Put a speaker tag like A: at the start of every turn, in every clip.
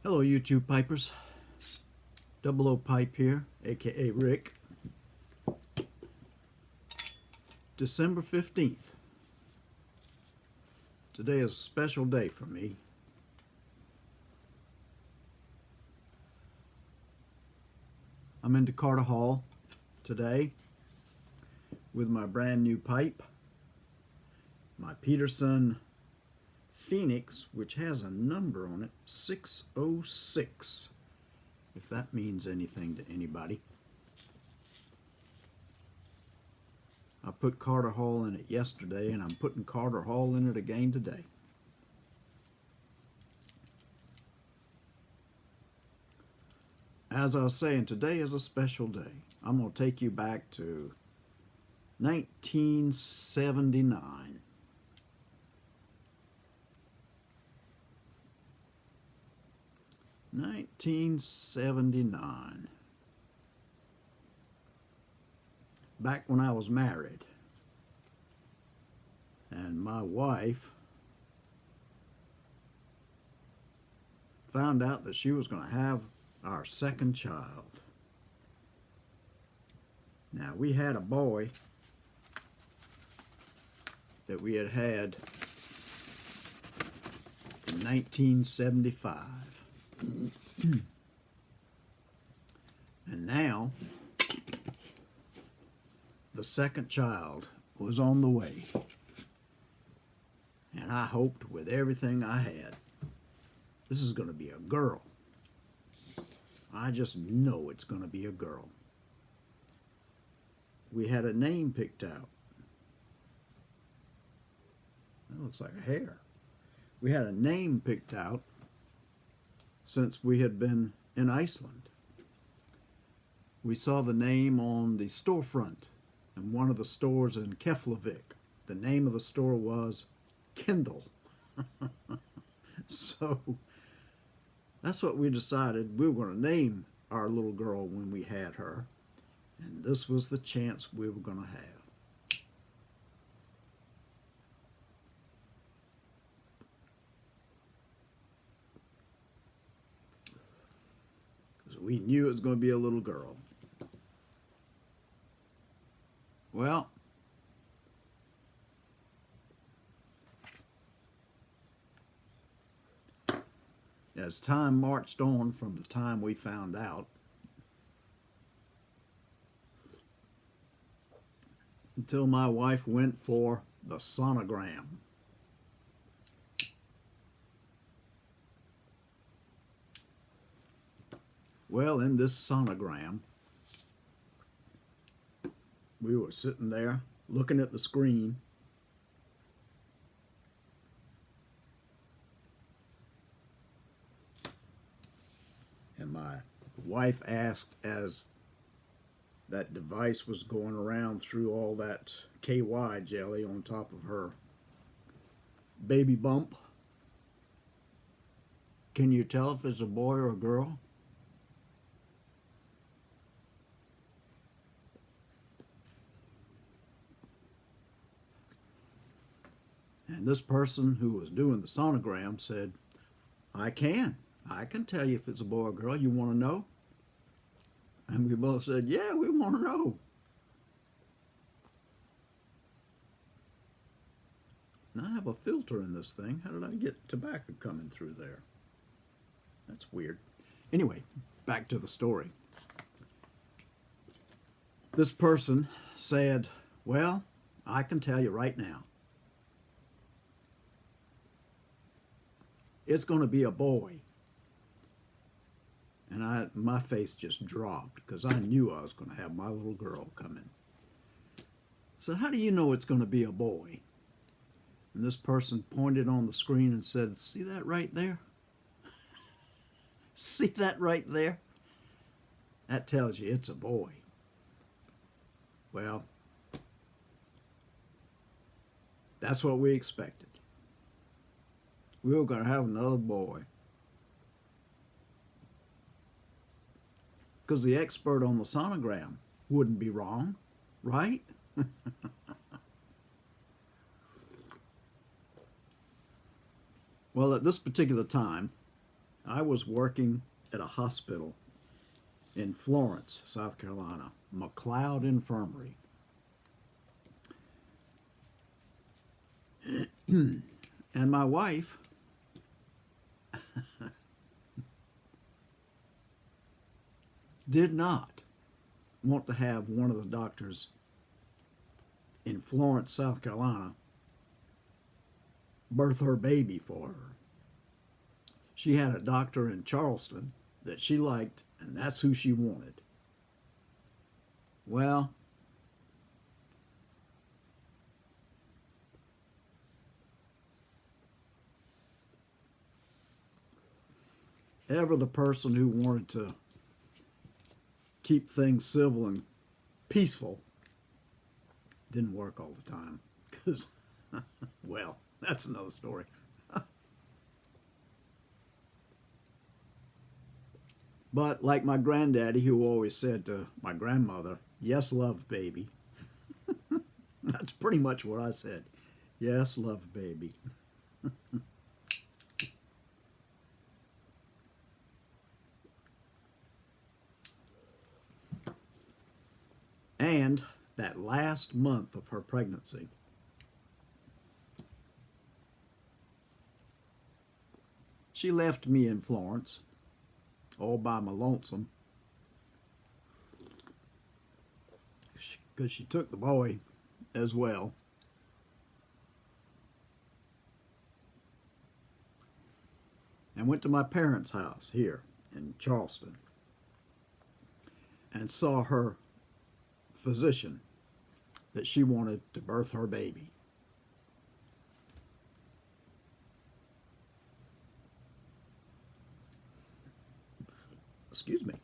A: Hello YouTube Pipers, Double O Pipe here, aka Rick. December 15th. Today is a special day for me. I'm into Carter Hall today with my brand new pipe, my Peterson Phoenix, which has a number on it, 606, if that means anything to anybody. I put Carter Hall in it yesterday, and I'm putting Carter Hall in it again today. As I was saying, today is a special day. I'm going to take you back to 1979. Back when I was married, and my wife found out that she was going to have our second child. Now, we had a boy that we had in 1975. And now the second child was on the way, and I hoped with everything I had, this is going to be a girl. I just know it's going to be a girl. We had a name picked out. That looks like a hair. We had a name picked out since we had been in Iceland. We saw the name on the storefront in one of the stores in Keflavik. The name of the store was Kindle. So that's what we decided we were going to name our little girl when we had her. And this was the chance we were going to have. Because we knew it was going to be a little girl. Well, as time marched on from the time we found out until my wife went for the sonogram. Well, in this sonogram, we were sitting there looking at the screen, and my wife asked, as that device was going around through all that KY jelly on top of her baby bump, "Can you tell if it's a boy or a girl?" And this person who was doing the sonogram said, I can tell you if it's a boy or girl. You want to know?" And we both said, "Yeah, we want to know." Now I have a filter in this thing. How did I get tobacco coming through there? That's weird. Anyway, back to the story. This person said, "Well, I can tell you right now. It's going to be a boy." And my face just dropped because I knew I was going to have my little girl coming. So how do you know it's going to be a boy? And this person pointed on the screen and said, "See that right there? See that right there? That tells you it's a boy." Well, that's what we expected. We were going to have another boy. Because the expert on the sonogram wouldn't be wrong, right? Well, at this particular time, I was working at a hospital in Florence, South Carolina, McLeod Infirmary. And my wife did not want to have one of the doctors in Florence, South Carolina, birth her baby for her. She had a doctor in Charleston that she liked, and that's who she wanted. Well, ever the person who wanted to keep things civil and peaceful didn't work all the time because, well, that's another story. But like my granddaddy, who always said to my grandmother, yes, love, baby. That's pretty much what I said. Yes, love, baby. And that last month of her pregnancy, she left me in Florence all by my lonesome because she took the boy as well. And went to my parents' house here in Charleston and saw her physician that she wanted to birth her baby. Excuse me.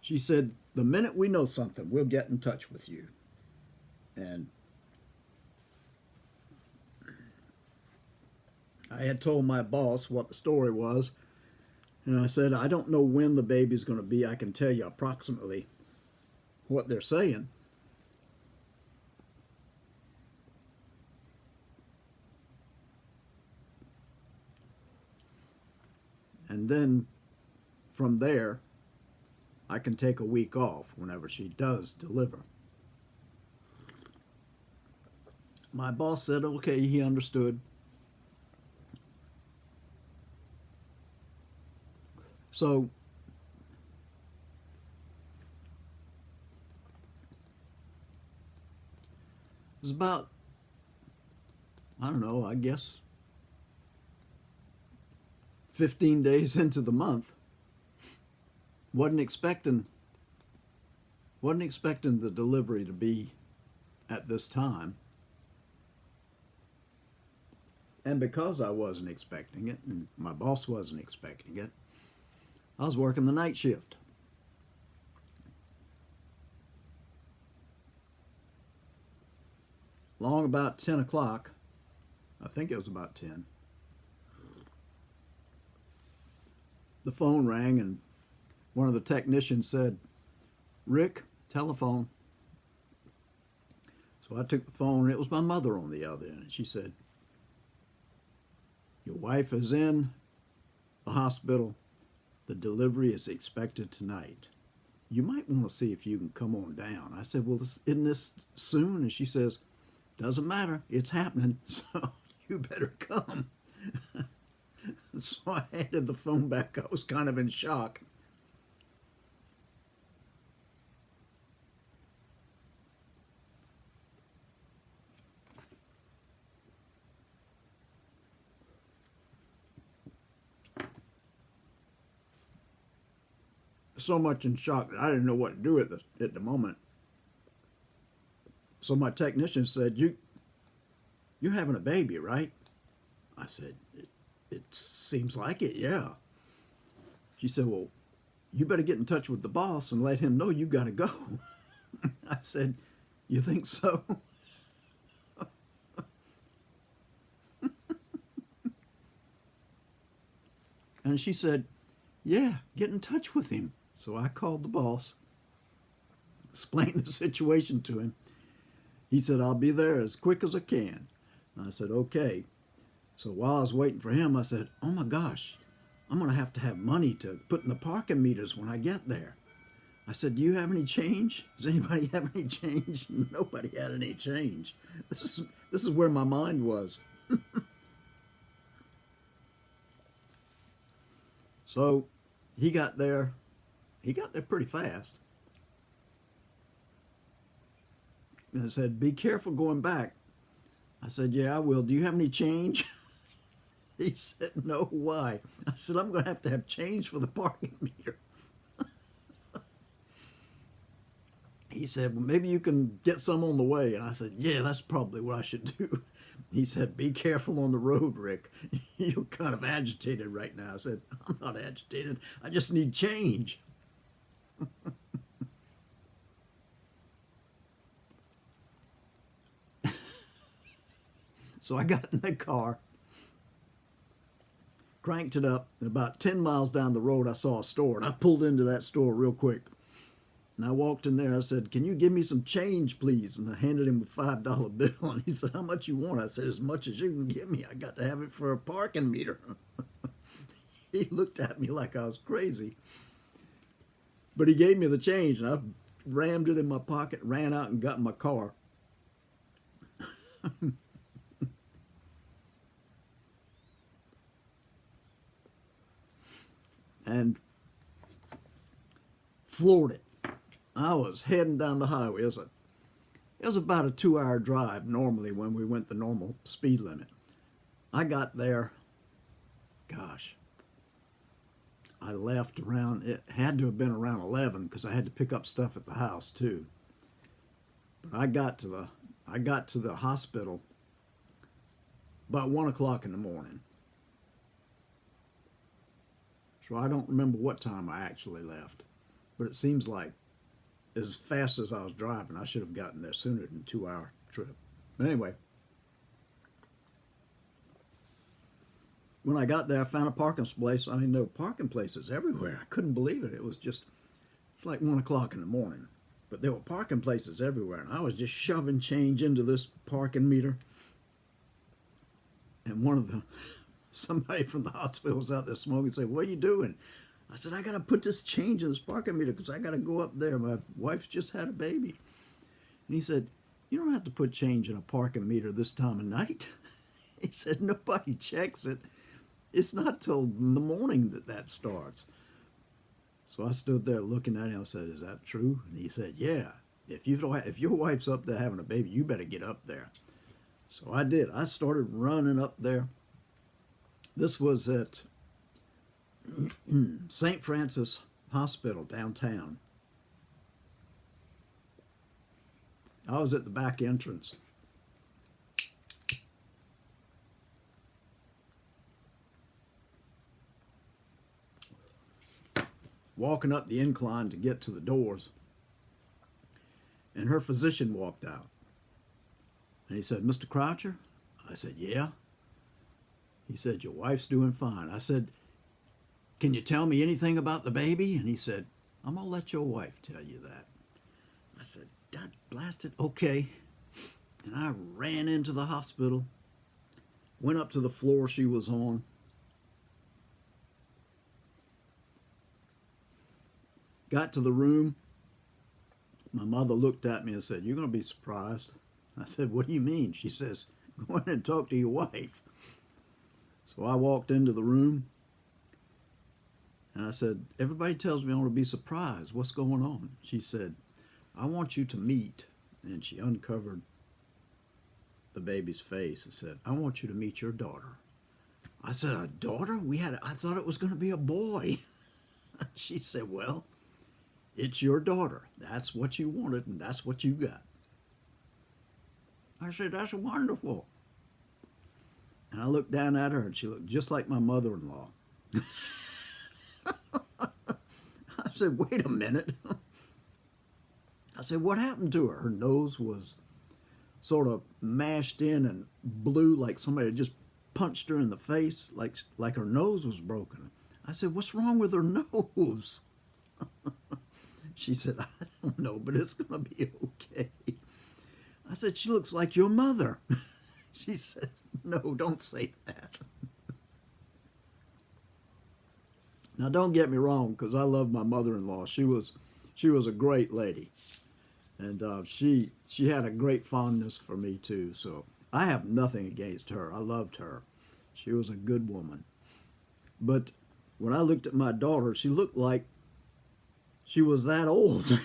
A: She said, the minute we know something, we'll get in touch with you. And I had told my boss what the story was, and I said, I don't know when the baby's going to be. I can tell you approximately what they're saying. And then from there, I can take a week off whenever she does deliver. My boss said, okay, he understood. So it was about, I don't know, I guess 15 days into the month. Wasn't expecting the delivery to be at this time. And because I wasn't expecting it, and my boss wasn't expecting it, I was working the night shift. Long about 10 o'clock, I think it was about 10, the phone rang and one of the technicians said, Rick, telephone. So I took the phone, and it was my mother on the other end, and she said, your wife is in the hospital. The delivery is expected tonight. You might want to see if you can come on down. I said, well, isn't this soon? And she says, doesn't matter. It's happening, so you better come. So I handed the phone back. I was kind of in shock. So much in shock that I didn't know what to do at the moment. So my technician said, you're having a baby, right? I said, it seems like it, yeah. She said, well, you better get in touch with the boss and let him know you got to go. I said, you think so? And she said, yeah, get in touch with him. So I called the boss, explained the situation to him. He said, I'll be there as quick as I can. And I said, okay. So while I was waiting for him, I said, oh my gosh, I'm going to have money to put in the parking meters when I get there. I said, do you have any change? Does anybody have any change? Nobody had any change. This is where my mind was. So he got there. He got there pretty fast. And I said, be careful going back. I said, yeah, I will. Do you have any change? He said, no, why? I said, I'm going to have change for the parking meter. He said, well, maybe you can get some on the way. And I said, yeah, that's probably what I should do. He said, be careful on the road, Rick. You're kind of agitated right now. I said, I'm not agitated. I just need change. So I got in the car, cranked it up, and about 10 miles down the road, I saw a store, and I pulled into that store real quick. And I walked in there. I said, can you give me some change, please? And I handed him a $5 bill. And he said, how much you want? I said, as much as you can give me. I got to have it for a parking meter. He looked at me like I was crazy. But he gave me the change, and I rammed it in my pocket, ran out and got in my car. And floored it. I was heading down the highway. It was about a 2-hour drive normally when we went the normal speed limit. I got there, gosh, I left around, it had to have been around 11 because I had to pick up stuff at the house too. But I got to the hospital about 1 o'clock in the morning. So I don't remember what time I actually left, but it seems like as fast as I was driving, I should have gotten there sooner than a 2-hour trip. But anyway, when I got there, I found a parking place. I mean, there were parking places everywhere. I couldn't believe it. It's like 1 o'clock in the morning, but there were parking places everywhere, and I was just shoving change into this parking meter. And somebody from the hospital was out there smoking and said, what are you doing? I said, I got to put this change in this parking meter because I got to go up there. My wife's just had a baby. And he said, you don't have to put change in a parking meter this time of night. He said, nobody checks it. It's not till in the morning that starts. So I stood there looking at him and said, is that true? And he said, yeah. If your wife's up there having a baby, you better get up there. So I did. I started running up there. This was at St. Francis Hospital downtown. I was at the back entrance. Walking up the incline to get to the doors, and her physician walked out. And he said, Mr. Croucher? I said, yeah. He said, your wife's doing fine. I said, can you tell me anything about the baby? And he said, I'm going to let your wife tell you that. I said, God blast it, okay. And I ran into the hospital, went up to the floor she was on. Got to the room. My mother looked at me and said, you're going to be surprised. I said, what do you mean? She says, go in and talk to your wife. So I walked into the room, and I said, everybody tells me I want to be surprised. What's going on? She said, I want you to meet, and she uncovered the baby's face and said, I want you to meet your daughter. I said, a daughter? I thought it was going to be a boy. She said, well, it's your daughter. That's what you wanted, and that's what you got. I said, that's wonderful. And I looked down at her, and she looked just like my mother-in-law. I said, wait a minute. I said, what happened to her? Her nose was sort of mashed in and blue, like somebody had just punched her in the face, like her nose was broken. I said, what's wrong with her nose? She said, I don't know, but it's going to be okay. I said, she looks like your mother. She said, no, don't say that. Now, don't get me wrong, because I love my mother-in-law. She was a great lady, and she had a great fondness for me too. So I have nothing against her. I loved her. She was a good woman. But when I looked at my daughter, she looked like she was that old.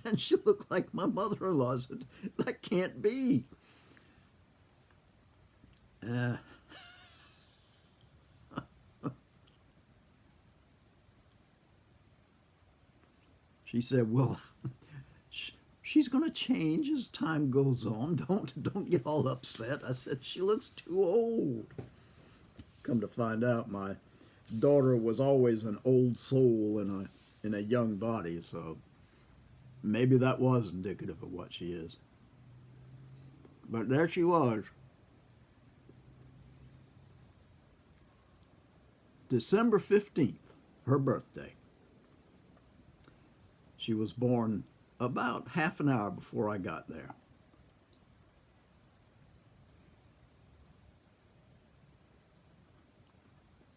A: And she looked like my mother-in-law. I said, that can't be. Uh, she said, well, she's going to change as time goes on. Don't get all upset. I said, she looks too old. Come to find out, my daughter was always an old soul in a young body, so maybe that was indicative of what she is. But there she was. December 15th, her birthday. She was born about half an hour before I got there.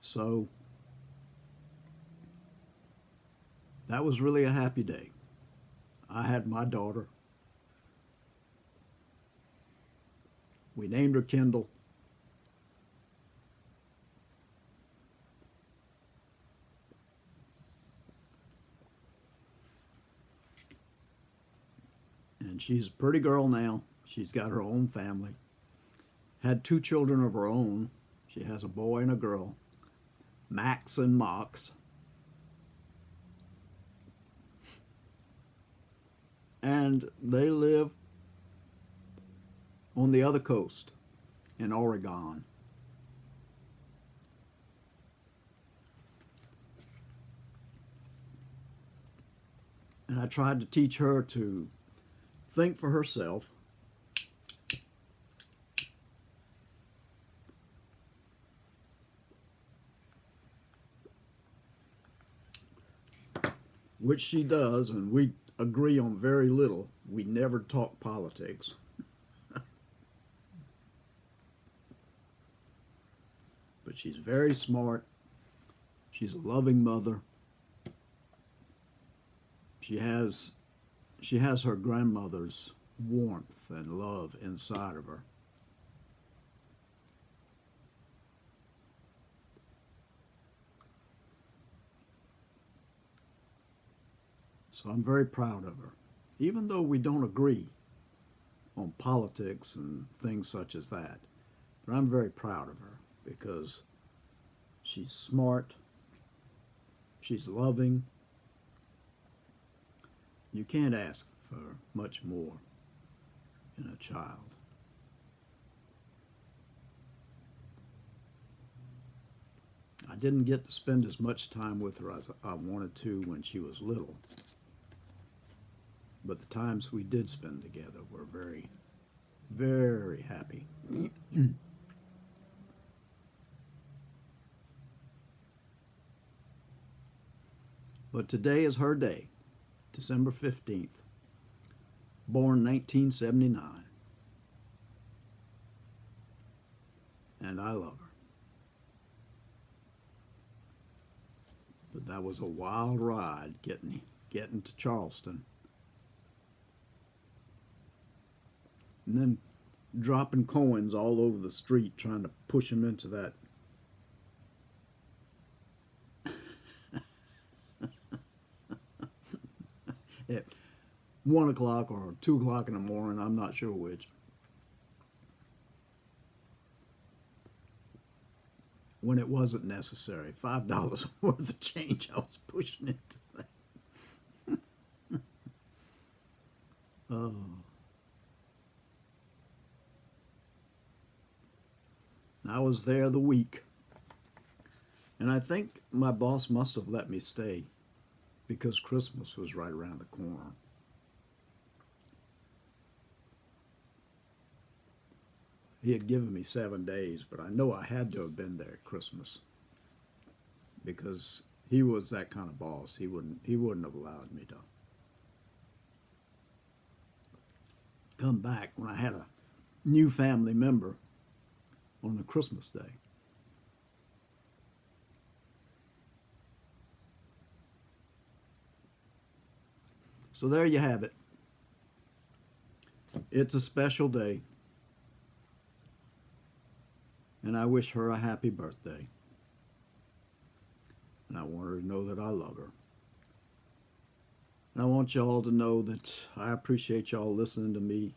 A: So that was really a happy day. I had my daughter. We named her Kendall. And she's a pretty girl now. She's got her own family. Had two children of her own. She has a boy and a girl, Max and Mox. And they live on the other coast in Oregon. And I tried to teach her to think for herself, which she does, and we agree on very little. We never talk politics. But she's very smart. She's a loving mother. She has her grandmother's warmth and love inside of her. So I'm very proud of her. Even though we don't agree on politics and things such as that, but I'm very proud of her because she's smart, she's loving. You can't ask for much more in a child. I didn't get to spend as much time with her as I wanted to when she was little. But the times we did spend together were very, very happy. But today is her day, December 15th, born 1979. And I love her. But that was a wild ride getting to Charleston. And then dropping coins all over the street, trying to push them into that at 1 o'clock or 2 o'clock in the morning, I'm not sure which. When it wasn't necessary. $5 worth of change I was pushing into that. Oh. I was there the week, and I think my boss must have let me stay because Christmas was right around the corner. He had given me 7 days, but I know I had to have been there at Christmas because he was that kind of boss. He wouldn't have allowed me to come back when I had a new family member on the Christmas day. So there you have it. It's a special day. And I wish her a happy birthday. And I want her to know that I love her. And I want y'all to know that I appreciate y'all listening to me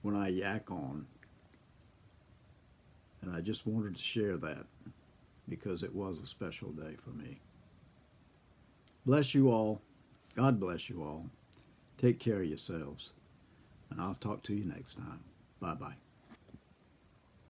A: when I yak on. And I just wanted to share that because it was a special day for me. Bless you all. God bless you all. Take care of yourselves. And I'll talk to you next time. Bye-bye.